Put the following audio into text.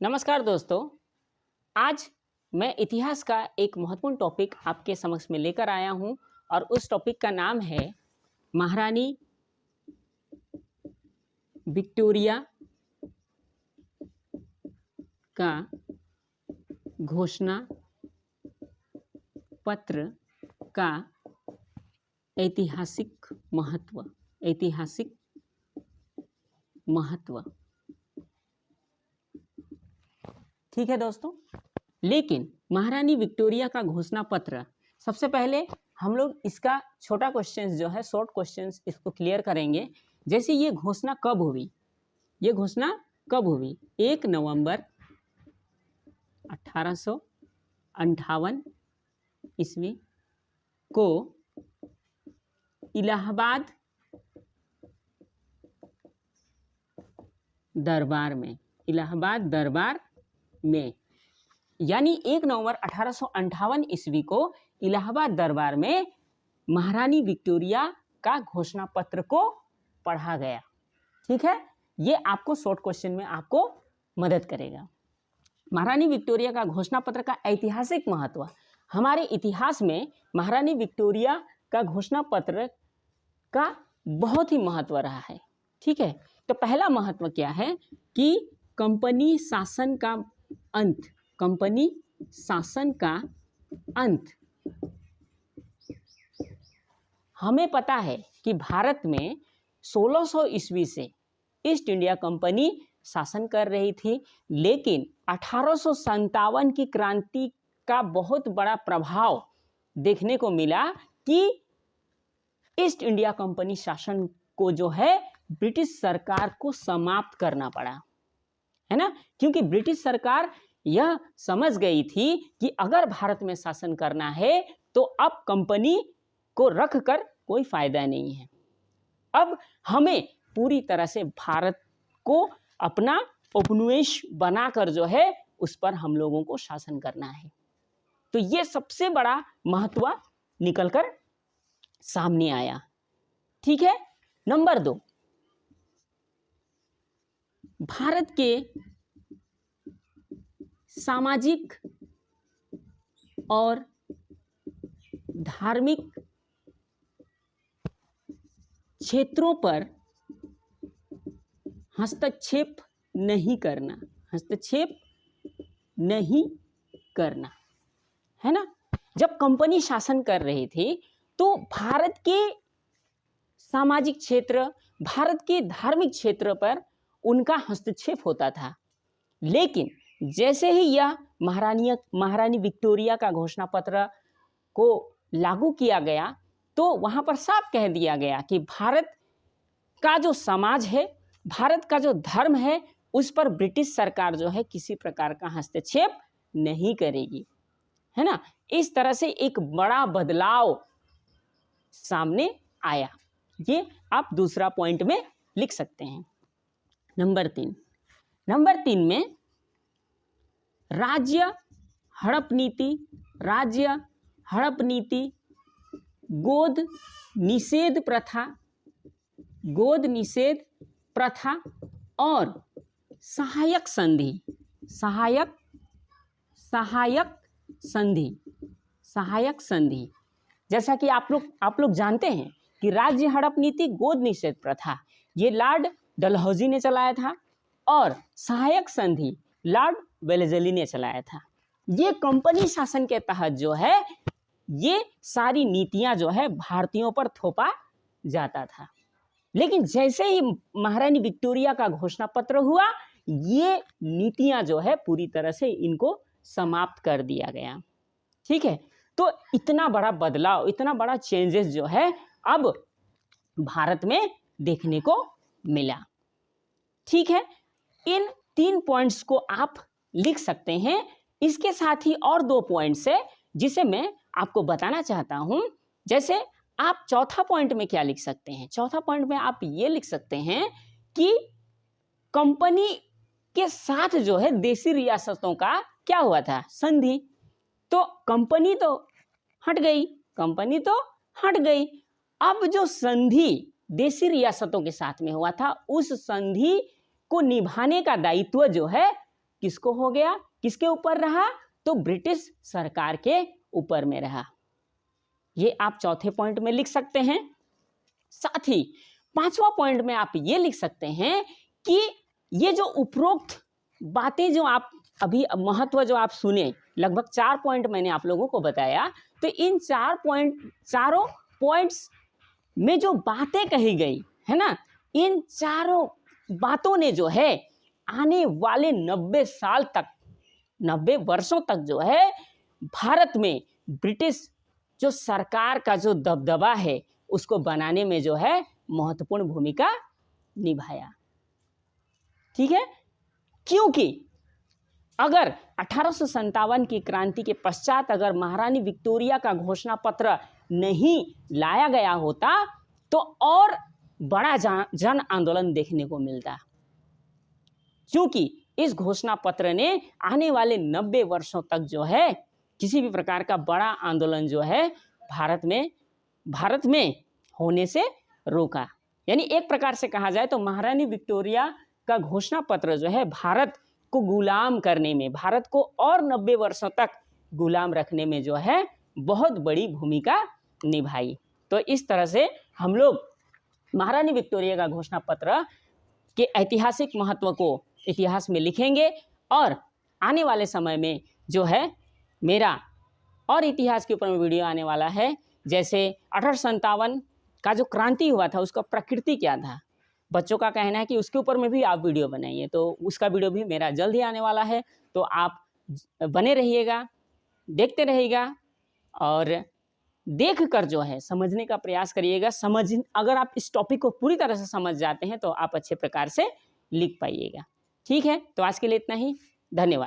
नमस्कार दोस्तों, आज मैं इतिहास का एक महत्वपूर्ण टॉपिक आपके समक्ष में लेकर आया हूं और उस टॉपिक का नाम है महारानी विक्टोरिया का घोषणा पत्र का ऐतिहासिक महत्व। ठीक है दोस्तों, लेकिन महारानी विक्टोरिया का घोषणा पत्र, सबसे पहले हम लोग इसका छोटा क्वेश्चन जो है, शॉर्ट क्वेश्चन इसको क्लियर करेंगे। जैसे ये घोषणा कब हुई? ये घोषणा कब हुई? 1 नवंबर 1858 ईस्वी को इलाहाबाद दरबार में यानी 1 नवंबर 1858 ईस्वी को इलाहाबाद दरबार में महारानी विक्टोरिया का घोषणा पत्र को पढ़ा गया। ठीक है, ये आपको शॉर्ट क्वेश्चन में आपको मदद करेगा। महारानी विक्टोरिया का घोषणा पत्र का ऐतिहासिक महत्व। हमारे इतिहास में महारानी विक्टोरिया का घोषणा पत्र का बहुत ही महत्व रहा है। ठीक है, तो पहला महत्व क्या है कि कंपनी शासन का अंत। हमें पता है कि भारत में 1600 ईस्वी से ईस्ट इंडिया कंपनी शासन कर रही थी, लेकिन 1857 की क्रांति का बहुत बड़ा प्रभाव देखने को मिला कि ईस्ट इंडिया कंपनी शासन को जो है ब्रिटिश सरकार को समाप्त करना पड़ा, है ना। क्योंकि ब्रिटिश सरकार यह समझ गई थी कि अगर भारत में शासन करना है तो अब कंपनी को रख कर कोई फायदा नहीं है। अब हमें पूरी तरह से भारत को अपना उपनिवेश बनाकर जो है उस पर हम लोगों को शासन करना है। तो ये सबसे बड़ा महत्व निकलकर सामने आया। ठीक है, नंबर 2, भारत के सामाजिक और धार्मिक क्षेत्रों पर हस्तक्षेप नहीं करना, है ना। जब कंपनी शासन कर रही थी तो भारत के सामाजिक क्षेत्र, भारत के धार्मिक क्षेत्र पर उनका हस्तक्षेप होता था। लेकिन जैसे ही यह महारानी विक्टोरिया का घोषणा पत्र को लागू किया गया तो वहां पर साफ कह दिया गया कि भारत का जो समाज है, भारत का जो धर्म है, उस पर ब्रिटिश सरकार जो है किसी प्रकार का हस्तक्षेप नहीं करेगी, है ना। इस तरह से एक बड़ा बदलाव सामने आया। ये आप दूसरा पॉइंट में लिख सकते हैं। नंबर 3 में राज्य हड़प नीति, गोद निषेध प्रथा और सहायक संधि। जैसा कि आप लोग जानते हैं कि राज्य हड़प नीति, गोद निषेध प्रथा ये लॉर्ड डलहौजी ने चलाया था और सहायक संधि लॉर्ड वेलेस्ली ने चलाया था। ये कंपनी शासन के तहत जो है ये सारी नीतियां जो है भारतीयों पर थोपा जाता था। लेकिन जैसे ही महारानी विक्टोरिया का घोषणा पत्र हुआ, ये नीतियां जो है पूरी तरह से इनको समाप्त कर दिया गया। ठीक है, तो इतना बड़ा बदलाव, इतना बड़ा चेंजेस जो है अब भारत में देखने को मिला। ठीक है, इन 3 पॉइंट्स को आप लिख सकते हैं। इसके साथ ही और 2 पॉइंट्स है जिसे मैं आपको बताना चाहता हूं। जैसे आप चौथा पॉइंट में क्या लिख सकते हैं? चौथा पॉइंट में आप ये लिख सकते हैं कि कंपनी के साथ जो है देशी रियासतों का क्या हुआ था? संधि। तो कंपनी तो हट गई। अब जो संधि देशी रियासतों के साथ में हुआ था, उस संधि को निभाने का दायित्व जो है किसको हो गया, किसके ऊपर रहा, तो ब्रिटिश सरकार के ऊपर में रहा। ये आप चौथे पॉइंट में लिख सकते हैं। साथ ही पांचवा पॉइंट में आप ये लिख सकते हैं कि ये जो उपरोक्त बातें जो आप अभी महत्व जो आप सुने, लगभग 4 पॉइंट मैंने आप लोगों को बताया, तो इन चारों पॉइंट्स में जो बातें कही गई है ना, इन चारों बातों ने जो है आने वाले 90 साल तक, 90 वर्षों तक जो है भारत में ब्रिटिश जो सरकार का जो दबदबा है उसको बनाने में जो है महत्वपूर्ण भूमिका निभाया। ठीक है, क्योंकि अगर 1857 की क्रांति के पश्चात अगर महारानी विक्टोरिया का घोषणा पत्र नहीं लाया गया होता तो और बड़ा जन आंदोलन देखने को मिलता, क्योंकि इस घोषणा पत्र ने आने वाले 90 वर्षों तक जो है किसी भी प्रकार का बड़ा आंदोलन जो है भारत में होने से रोका। यानी एक प्रकार से कहा जाए तो महारानी विक्टोरिया का घोषणा पत्र जो है भारत को गुलाम करने में, भारत को और 90 वर्षों तक गुलाम रखने में जो है बहुत बड़ी भूमिका निभाई। तो इस तरह से हम लोग महारानी विक्टोरिया का घोषणा पत्र के ऐतिहासिक महत्व को इतिहास में लिखेंगे और आने वाले समय में जो है मेरा और इतिहास के ऊपर में वीडियो आने वाला है। जैसे 1857 का जो क्रांति हुआ था उसका प्रकृति क्या था, बच्चों का कहना है कि उसके ऊपर में भी आप वीडियो बनाइए, तो उसका वीडियो भी मेरा जल्द ही आने वाला है। तो आप बने रहिएगा, देखते रहिएगा और देख कर जो है समझने का प्रयास करिएगा। अगर आप इस टॉपिक को पूरी तरह से समझ जाते हैं तो आप अच्छे प्रकार से लिख पाइएगा। ठीक है, तो आज के लिए इतना ही, धन्यवाद।